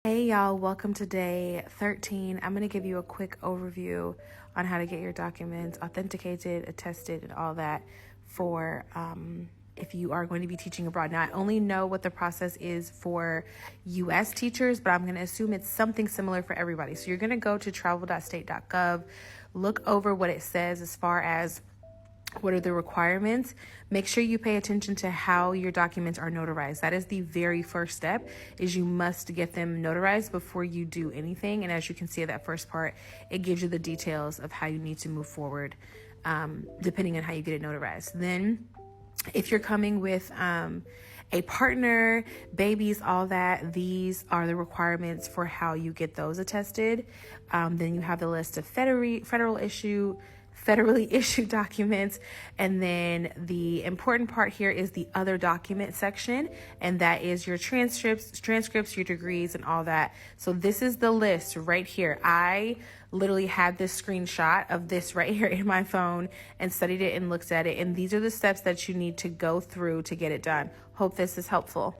Hey y'all, welcome to day 13. I'm going to give you a quick overview on how to get your documents authenticated, attested, and all that for if you are going to be teaching abroad. Now, I only know what the process is for US teachers, but I'm going to assume it's something similar for everybody. So you're going to go to travel.state.gov, look over what it says as far as what are the requirements. Make sure you pay attention to how your documents are notarized. That is the very first step, is you must get them notarized before you do anything. And as you can see at that first part, it gives you the details of how you need to move forward, depending on how you get it notarized. Then if you're coming with a partner, babies, all that, these are the requirements for how you get those attested. Then you have the list of federally issued documents, and then the important part here is the other document section, and that is your transcripts, your degrees, and all that. So this is the list right here. I literally had this screenshot of this right here in my phone and studied it and looked at it, and these are the steps that you need to go through to get it done. Hope this is helpful.